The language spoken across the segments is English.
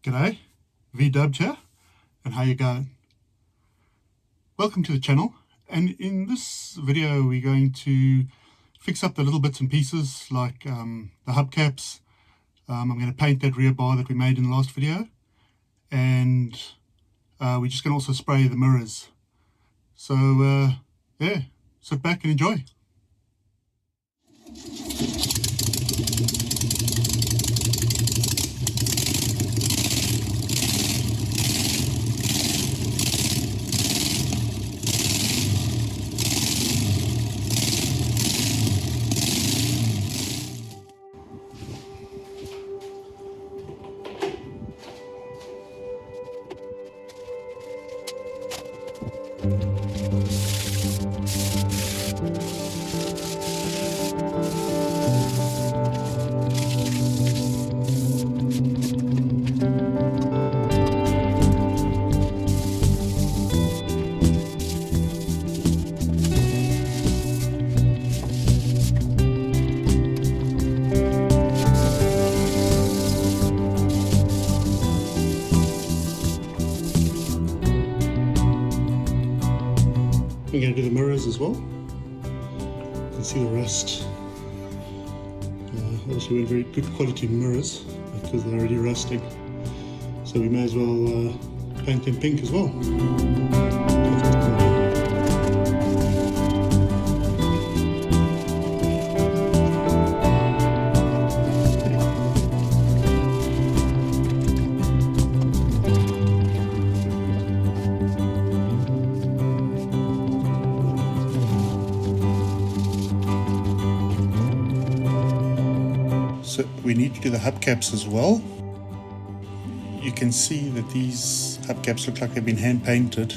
G'day, V-Dubbed here, and how you going? Welcome to the channel, and in this video we're going to fix up the little bits and pieces like the hubcaps. I'm going to paint that rear bar that we made in the last video, and we're just going to also spray the mirrors. So yeah, sit back and enjoy. I'm going to do the mirrors as well. You can see the rust. Obviously we're very good quality mirrors because they're already rusting. So we may as well paint them pink as well. So we need to do the hubcaps as well. You can see that these hubcaps look like they've been hand painted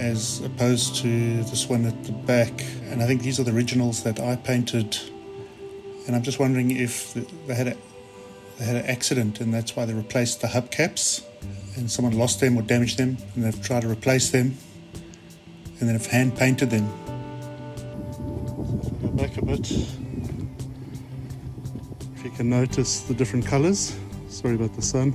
as opposed to this one at the back, and I think these are the originals that I painted, and I'm just wondering if they had an accident and that's why they replaced the hubcaps and someone lost them or damaged them and they've tried to replace them and then have hand painted them. So if I go back a bit, if you can notice the different colors. Sorry about the sun.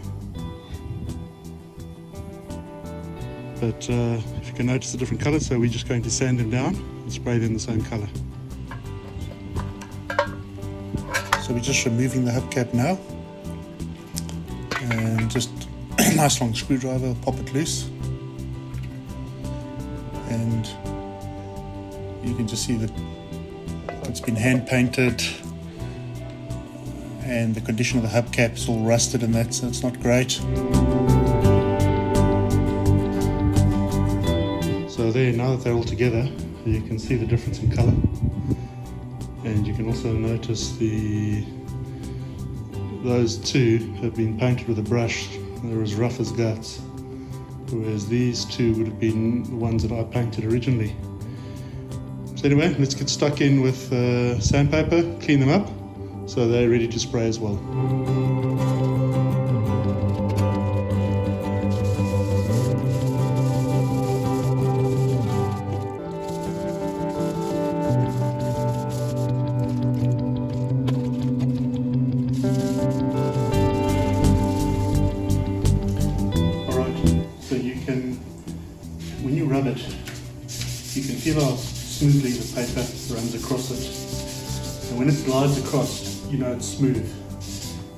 But if you can notice the different colors, so we're just going to sand them down and spray them the same color. So we're just removing the hubcap now. And just a nice long screwdriver, pop it loose. And you can just see that it's been hand painted. And the condition of the hubcap is all rusted and that's it's not great. So there, now that they're all together, you can see the difference in colour, and you can also notice those two have been painted with a brush. They're as rough as guts, whereas these two would have been the ones that I painted originally. So anyway, let's get stuck in with sandpaper, clean them up, so they're ready to spray as well. Alright, so you can, when you rub it, you can feel how smoothly the paper runs across it. And when it glides across, you know it's smooth.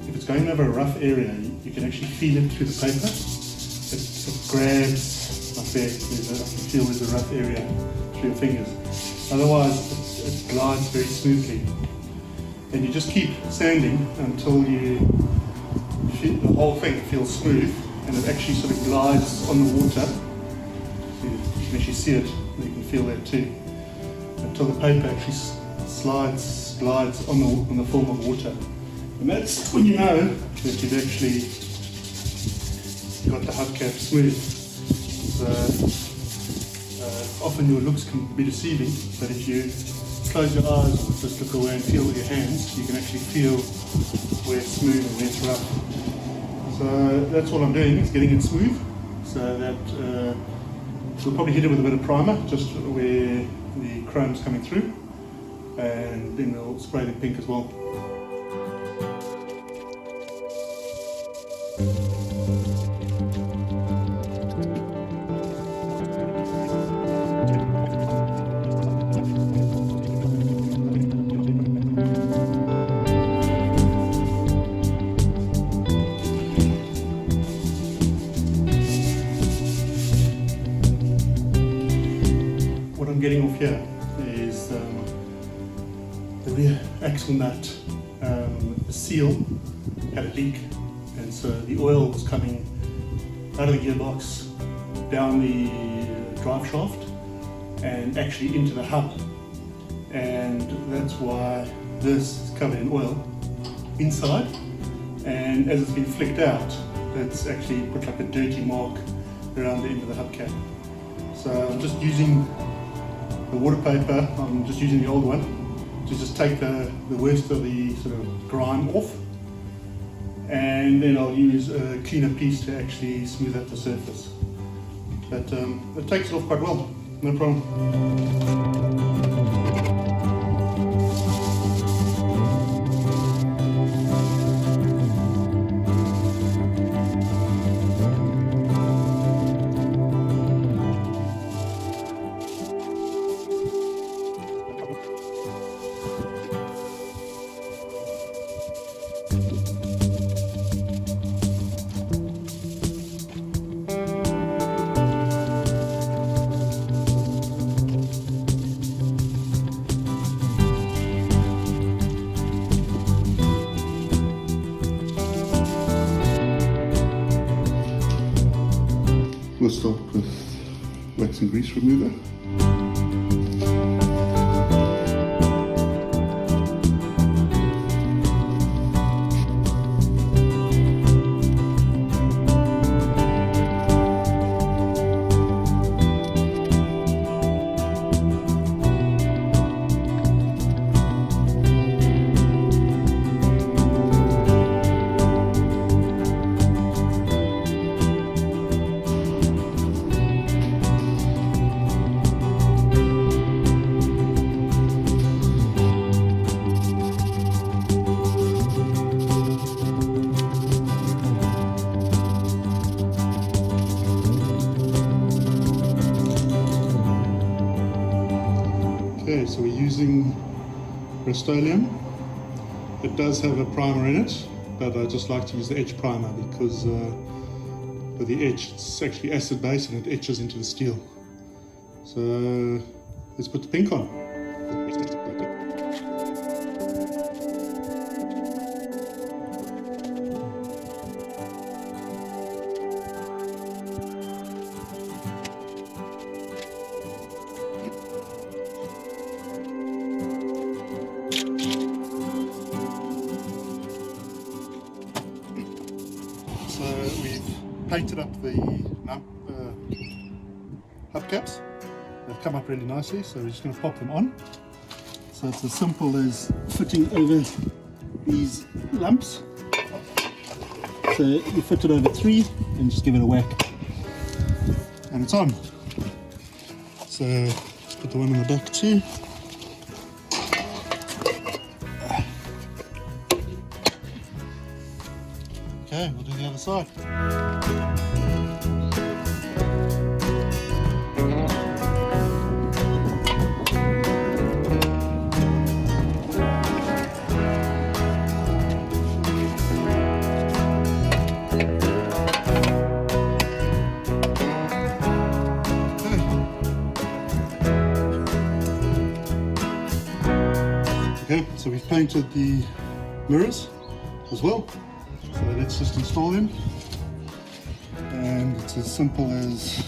If it's going over a rough area, you can actually feel it through the paper. It grabs like there. I can feel there's a rough area through your fingers. Otherwise, it glides very smoothly. And you just keep sanding until you feel the whole thing feels smooth, and it actually sort of glides on the water. So you can actually see it, and you can feel that too. Until the paper actually glides on the film of water, and that's when you know that you've actually got the hubcap smooth. So often your looks can be deceiving, but if you close your eyes or just look away and feel with your hands, you can actually feel where it's smooth and where it's rough. So that's all I'm doing, is getting it smooth, so that we'll probably hit it with a bit of primer just where the chrome's coming through, and then we'll spray the pink as well. seal had a leak, and so the oil was coming out of the gearbox, down the drive shaft, and actually into the hub. And that's why this is covered in oil inside, and as it's been flicked out, it's actually put like a dirty mark around the end of the hubcap. So I'm just using the water paper, I'm just using the old one to just take the worst of the sort of grime off, and then I'll use a cleaner piece to actually smooth out the surface. But it takes it off quite well, no problem. We'll start with wax and grease remover. Okay, so we're using Rust-Oleum. It does have a primer in it, but I just like to use the etch primer because with the etch it's actually acid base and it etches into the steel. So let's put the pink on. So we've painted up the hubcaps. They've come up really nicely, so we're just going to pop them on. So it's as simple as fitting over these lumps. So you fit it over 3 and just give it a whack. And it's on. So let's put the one on the back too. Okay, we'll do the other side. Okay, so we've painted the mirrors as well. So let's just install them, and it's as simple as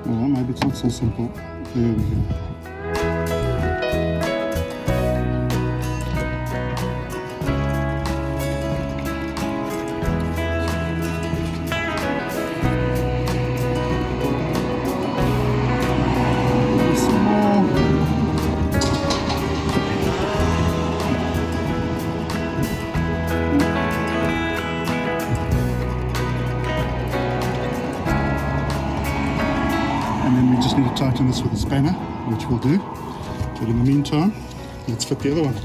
well, maybe it's not so simple. There we go. And then we just need to tighten this with a spanner, which we'll do. But in the meantime, let's fit the other one.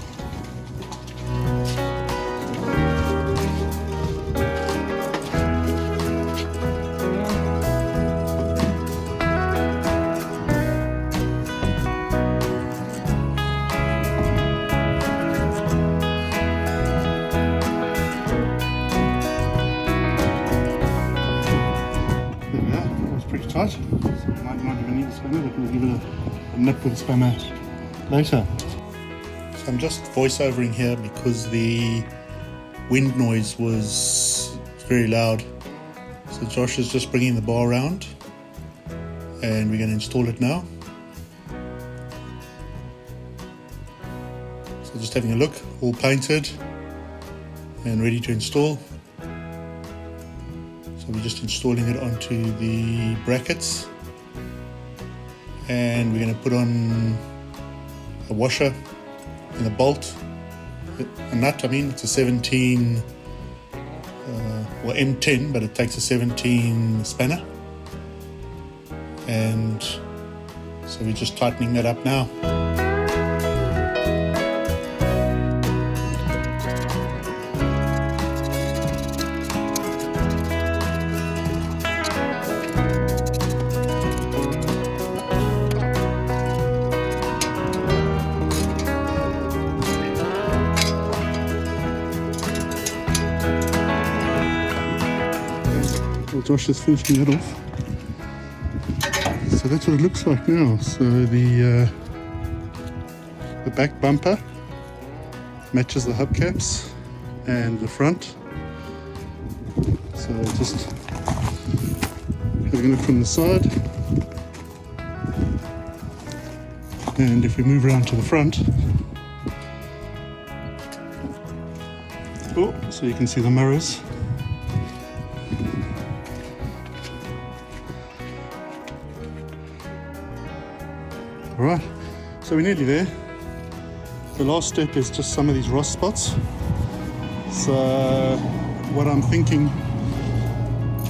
We'll give it a nip with spam mat later. So I'm just voiceovering here because the wind noise was very loud. So Josh is just bringing the bar around and we're going to install it now. So just having a look, all painted and ready to install. So we're just installing it onto the brackets and we're going to put on a washer and a bolt, a nut. I mean, it's a 17 or M10, but it takes a 17 spanner, and so we're just tightening that up now. Well, Josh is finishing that off. So that's what it looks like now. So the back bumper matches the hubcaps and the front. So just having a look from the side. And if we move around to the front, oh, so you can see the mirrors. Alright, so we're nearly there. The last step is just some of these rust spots. So what I'm thinking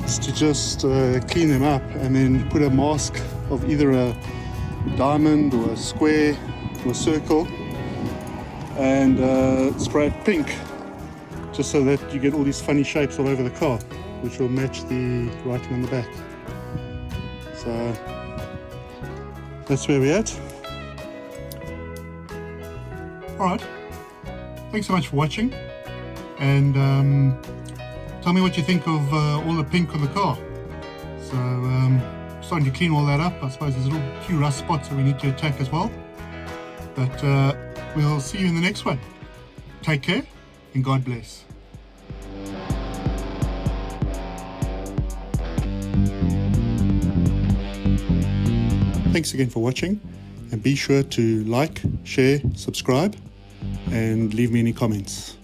is to just clean them up and then put a mask of either a diamond or a square or a circle and spray it pink, just so that you get all these funny shapes all over the car, which will match the writing on the back. So that's where we're at. Alright, thanks so much for watching, and tell me what you think of all the pink on the car. So starting to clean all that up. I suppose there's a few rust spots that we need to attack as well, but we'll see you in the next one. Take care and God bless. Thanks again for watching, and be sure to like, share, subscribe, and leave me any comments.